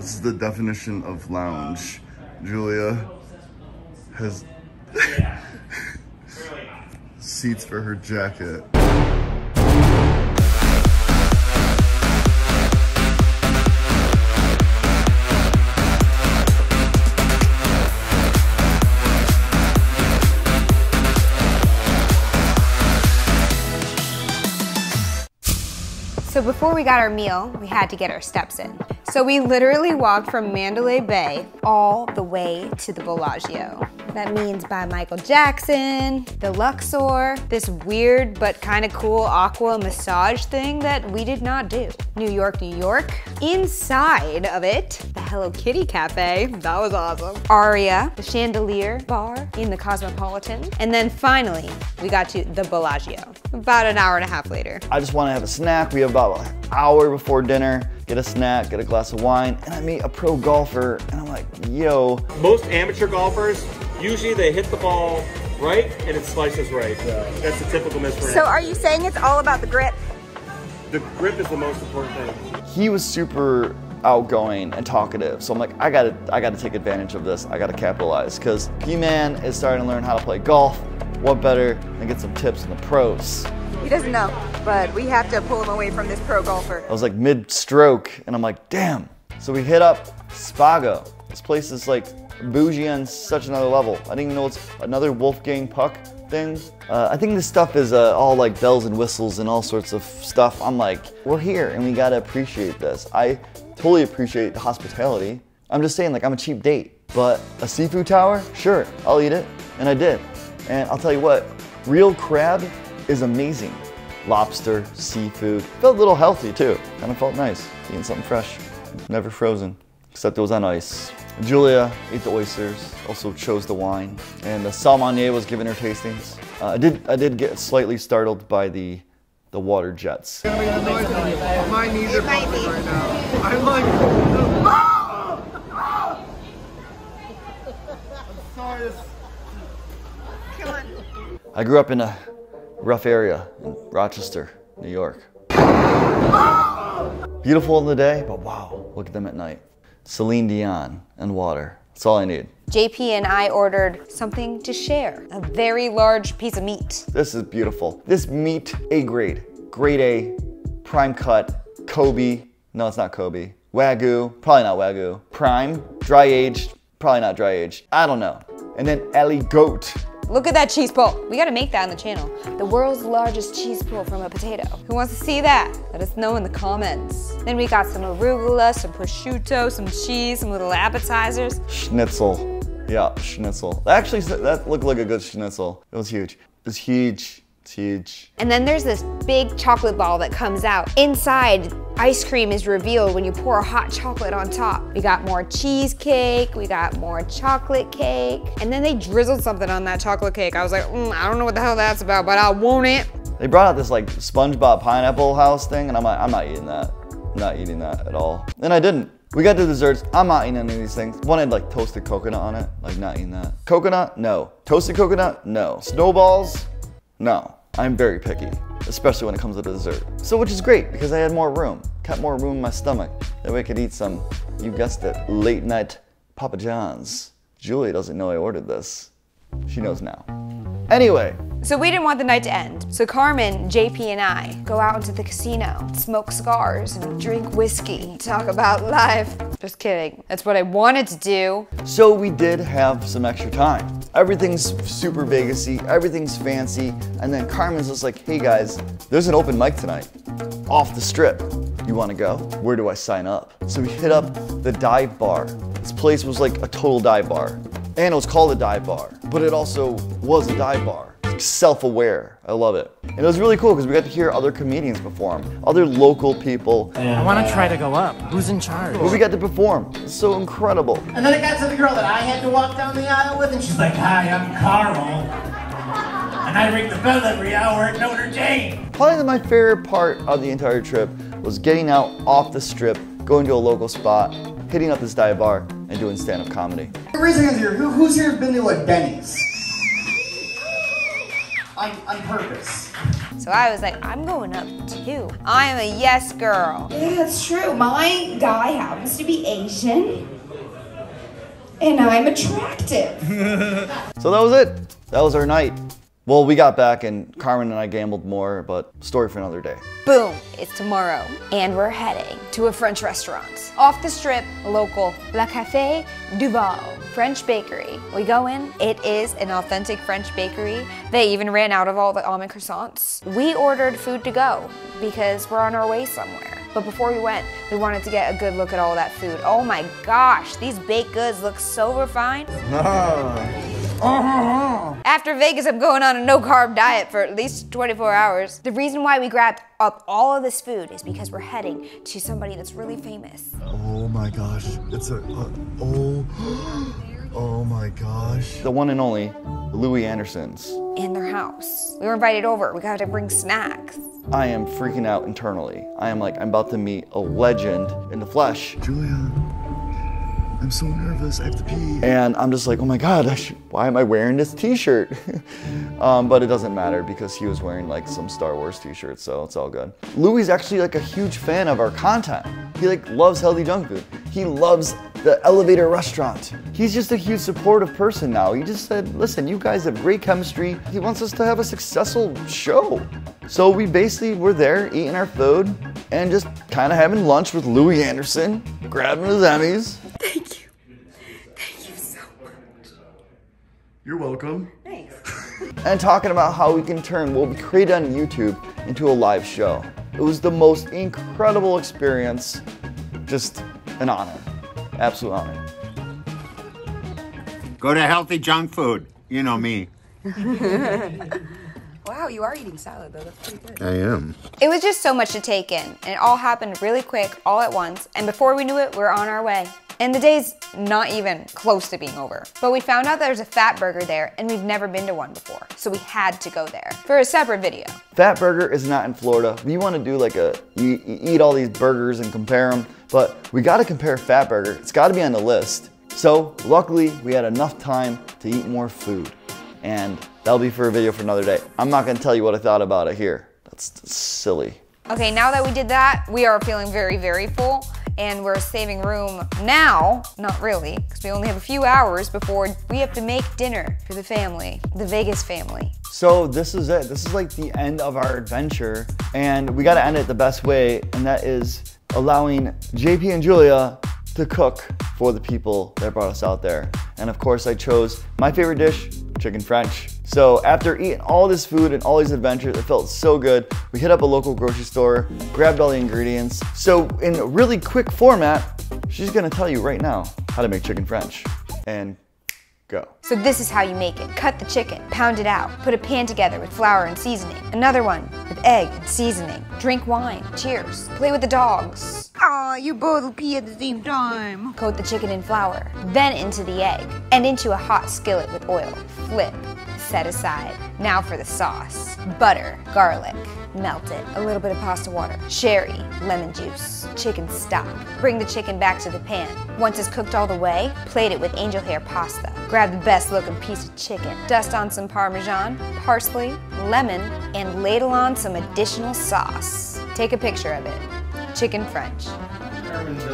This is the definition of lounge. Julia has seats for her jacket. So before we got our meal, we had to get our steps in. So we literally walked from Mandalay Bay all the way to the Bellagio. That means by Michael Jackson, the Luxor, this weird but kind of cool aqua massage thing that we did not do. New York, New York. Inside of it, the Hello Kitty Cafe, that was awesome. Aria, the Chandelier Bar in the Cosmopolitan. And then finally, we got to the Bellagio, about an hour and a half later. I just want to have a snack. We have about an hour before dinner. Get a snack, get a glass of wine, and I meet a pro golfer, and I'm like, yo. Most amateur golfers, usually they hit the ball right and it slices right. That's the typical miss for him. So are you saying it's all about the grip? The grip is the most important thing. He was super outgoing and talkative, so I'm like, I gotta take advantage of this. I gotta capitalize, because P-Man is starting to learn how to play golf. What better than get some tips from the pros? He doesn't know, but we have to pull him away from this pro golfer. I was like mid-stroke, and I'm like, damn. So we hit up Spago. This place is like bougie on such another level. I didn't even know it's another Wolfgang Puck thing. I think this stuff is all like bells and whistles and all sorts of stuff. I'm like, we're here and we gotta appreciate this. I totally appreciate the hospitality. I'm just saying, like, I'm a cheap date, but a seafood tower, sure, I'll eat it, and I did. And I'll tell you what, real crab is amazing. Lobster, seafood, felt a little healthy too. Kind of felt nice, eating something fresh, never frozen, except it was on ice. Julia ate the oysters, also chose the wine, and the Salmonier was giving her tastings. I did get slightly startled by the water jets. My knees are popping right now. I'm like, I'm sorry. Come on. I grew up in a rough area in Rochester, New York. Beautiful in the day, but wow, look at them at night. Celine Dion and water. That's all I need. JP and I ordered something to share, a very large piece of meat. This is beautiful. This meat, A grade, grade A, prime cut, Kobe. No, it's not Kobe. Wagyu, probably not Wagyu. Prime, dry aged, probably not dry aged. I don't know. And then Ellie Goat. Look at that cheese pull. We gotta make that on the channel. The world's largest cheese pull from a potato. Who wants to see that? Let us know in the comments. Then we got some arugula, some prosciutto, some cheese, some little appetizers. Schnitzel. Yeah, schnitzel. Actually, that looked like a good schnitzel. It was huge. It was huge. It's huge. And then there's this big chocolate ball that comes out. Inside, ice cream is revealed when you pour a hot chocolate on top. We got more cheesecake, we got more chocolate cake, and then they drizzled something on that chocolate cake. I was like, I don't know what the hell that's about, but I want it. They brought out this like SpongeBob pineapple house thing, and I'm like, I'm not eating that. I'm not eating that at all. And I didn't. We got the desserts. I'm not eating any of these things. One had like toasted coconut on it. Like, not eating that. Coconut? No. Toasted coconut? No. Snowballs? No. I'm very picky, especially when it comes to dessert. So, which is great because I had more room. Kept more room in my stomach. That way I could eat some, you guessed it, late night Papa John's. Julia doesn't know I ordered this. She knows now. Anyway. So we didn't want the night to end. So Carmen, JP, and I go out into the casino, smoke cigars, and drink whiskey, talk about life. Just kidding. That's what I wanted to do. So we did have some extra time. Everything's super Vegas-y, everything's fancy, and then Carmen's just like, hey guys, there's an open mic tonight, off the strip. You wanna go? Where do I sign up? So we hit up the dive bar. This place was like a total dive bar. And it was called a dive bar, but it also was a dive bar. Self-aware. I love it. And it was really cool because we got to hear other comedians perform, other local people. I want to try to go up. Who's in charge? But we got to perform. It's so incredible. And then it got to the girl that I had to walk down the aisle with, and she's like, hi, I'm Carl. And I ring the bell every hour at Notre Dame. Probably my favorite part of the entire trip was getting out off the strip, going to a local spot, hitting up this dive bar, and doing stand-up comedy. Raise your hands here. Who's here been to a Denny's? on purpose. So I was like, I'm going up too. I am a yes girl. Yeah, that's true. My guy happens to be Asian. And I'm attractive. So that was it. That was our night. Well, we got back and Carmen and I gambled more, but story for another day. Boom, it's tomorrow. And we're heading to a French restaurant. Off the strip, a local La Café Duval French bakery. We go in, it is an authentic French bakery. They even ran out of all the almond croissants. We ordered food to go because we're on our way somewhere. But before we went, we wanted to get a good look at all that food. Oh my gosh, these baked goods look so refined. After Vegas, I'm going on a no-carb diet for at least 24 hours. The reason why we grabbed up all of this food is because we're heading to somebody that's really famous. Oh my gosh, it's a, oh my gosh. The one and only Louis Anderson's. In their house. We were invited over, we got to bring snacks. I am freaking out internally. I am like, I'm about to meet a legend in the flesh. Julia, I'm so nervous, I have to pee. And I'm just like, oh my God, why am I wearing this t-shirt? But it doesn't matter because he was wearing like some Star Wars t-shirt, so it's all good. Louis is actually like a huge fan of our content. He like loves healthy junk food. He loves the Elevator restaurant. He's just a huge supportive person now. He just said, listen, you guys have great chemistry. He wants us to have a successful show. So we basically were there eating our food and just kind of having lunch with Louis Anderson, grabbing his Emmys. Thank you. Thank you so much. You're welcome. Thanks. And talking about how we can turn what we created on YouTube into a live show. It was the most incredible experience, just an honor, absolute honor. Go to healthy junk food, you know me. Wow, you are eating salad though, that's pretty good. I am. It was just so much to take in, and it all happened really quick, all at once, and before we knew it, we were on our way. And the day's not even close to being over. But we found out there's a Fat Burger there, and we've never been to one before, so we had to go there for a separate video. Fat Burger is not in Florida. We want to do like you eat all these burgers and compare them, but we got to compare Fat Burger. It's got to be on the list. So luckily, we had enough time to eat more food, and that'll be for a video for another day. I'm not going to tell you what I thought about it here. That's silly. Okay, now that we did that, we are feeling very, very full, and we're saving room now, not really, because we only have a few hours before we have to make dinner for the family, the Vegas family. So this is it. This is like the end of our adventure, and we got to end it the best way, and that is allowing JP and Julia to cook for the people that brought us out there. And of course, I chose my favorite dish, chicken French. So after eating all this food and all these adventures, it felt so good. We hit up a local grocery store, grabbed all the ingredients. So in a really quick format, she's gonna tell you right now how to make chicken French. And go. So this is how you make it. Cut the chicken, pound it out, put a pan together with flour and seasoning. Another one with egg and seasoning. Drink wine, cheers. Play with the dogs. Aw, you both will pee at the same time. Coat the chicken in flour, then into the egg, and into a hot skillet with oil. Flip, set aside. Now for the sauce. Butter, garlic, melt it. A little bit of pasta water, sherry, lemon juice, chicken stock. Bring the chicken back to the pan. Once it's cooked all the way, plate it with angel hair pasta. Grab the best looking piece of chicken. Dust on some Parmesan, parsley, lemon, and ladle on some additional sauce. Take a picture of it. Chicken French.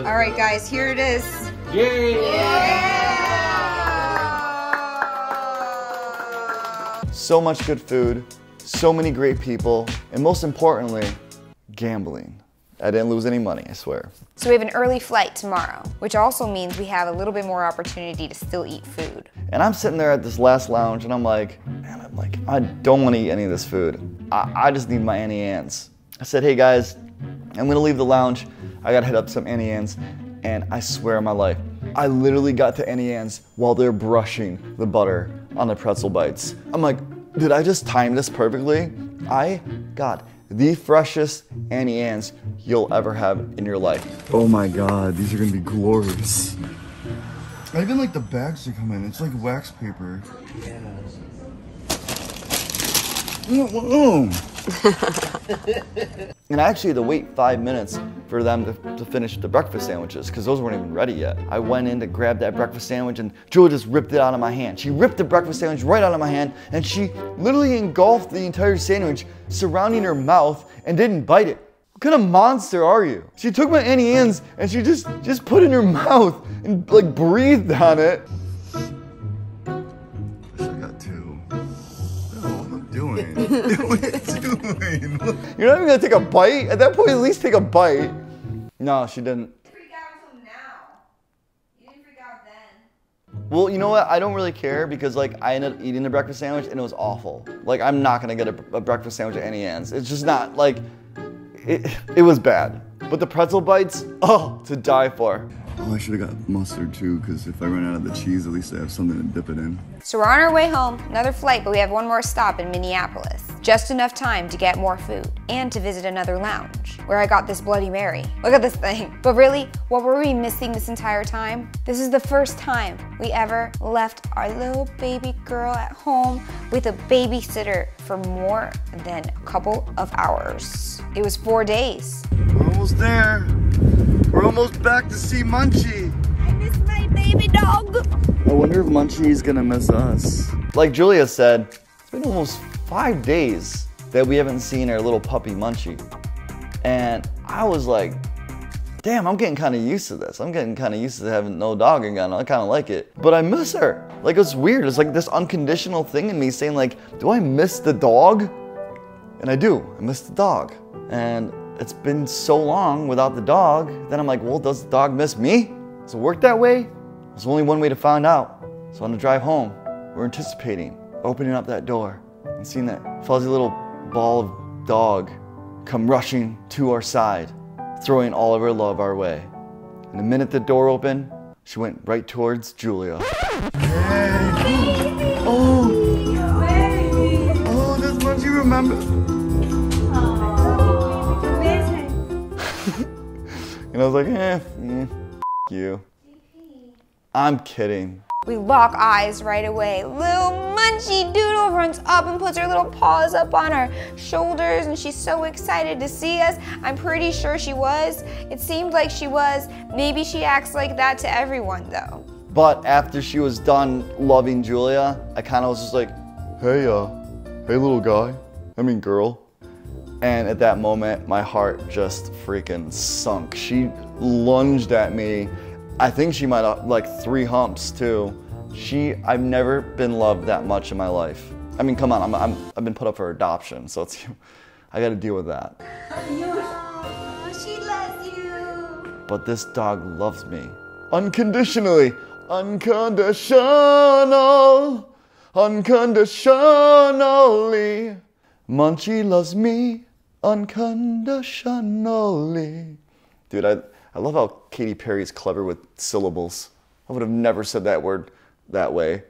All right, guys, here it is. Yay! So much good food, so many great people, and most importantly, gambling. I didn't lose any money, I swear. So we have an early flight tomorrow, which also means we have a little bit more opportunity to still eat food. And I'm sitting there at this last lounge and I'm like, I don't want to eat any of this food. I just need my Auntie Anne's. I said, hey guys, I'm gonna leave the lounge. I gotta hit up some Auntie Anne's, and I swear on my life, I literally got to Auntie Anne's while they're brushing the butter on the pretzel bites. I'm like, did I just time this perfectly? I got the freshest Auntie Anne's you'll ever have in your life. Oh my God, these are gonna be glorious. I even like the bags to come in. It's like wax paper. And I actually had to wait 5 minutes for them to finish the breakfast sandwiches because those weren't even ready yet. I went in to grab that breakfast sandwich and Julia just ripped it out of my hand. She ripped the breakfast sandwich right out of my hand and she literally engulfed the entire sandwich surrounding her mouth and didn't bite it. What kind of monster are you? She took my Auntie Anne's and she just put it in her mouth and like breathed on it. Doing? What are you doing? You're not even gonna take a bite? At that point, at least take a bite. No, she didn't. You didn't freak out until now. You didn't freak out then. Well, you know what? I don't really care because like I ended up eating the breakfast sandwich and it was awful. Like I'm not gonna get a breakfast sandwich at Auntie Anne's. It's just not like, it was bad. But the pretzel bites, oh, to die for. Oh, I should have got mustard too, because if I run out of the cheese, at least I have something to dip it in. So we're on our way home, another flight, but we have one more stop in Minneapolis. Just enough time to get more food and to visit another lounge where I got this Bloody Mary. Look at this thing. But really, what were we missing this entire time? This is the first time we ever left our little baby girl at home with a babysitter for more than a couple of hours. It was 4 days. We're almost there. We're almost back to see Munchie. I miss my baby dog. I wonder if Munchie's gonna miss us. Like Julia said, it's been almost 5 days that we haven't seen our little puppy Munchie. And I was like, damn, I'm getting kind of used to this. I'm getting kind of used to having no dog again. I kind of like it. But I miss her. Like, it's weird. It's like this unconditional thing in me saying like, do I miss the dog? And I do. I miss the dog. And it's been so long without the dog, then I'm like, well, does the dog miss me? Does it work that way? There's only one way to find out. So on the drive home, we're anticipating opening up that door and seeing that fuzzy little ball of dog come rushing to our side, throwing all of her love our way. And the minute the door opened, she went right towards Julia. Hey. Oh, oh, that's what you remember. And I was like, f you. I'm kidding. We lock eyes right away. Little Munchie Doodle runs up and puts her little paws up on our shoulders and she's so excited to see us. I'm pretty sure she was. It seemed like she was. Maybe she acts like that to everyone though. But after she was done loving Julia, I kind of was just like, hey little guy, I mean girl. And at that moment, my heart just freaking sunk. She lunged at me. I think she might have like 3 humps too. I've never been loved that much in my life. I mean, come on, I've been put up for adoption, so I gotta deal with that. Oh, she loves you. But this dog loves me. Unconditionally. Unconditional. Unconditionally. Munchie loves me unconditionally. Dude, I love how Katy Perry is clever with syllables. I would have never said that word that way.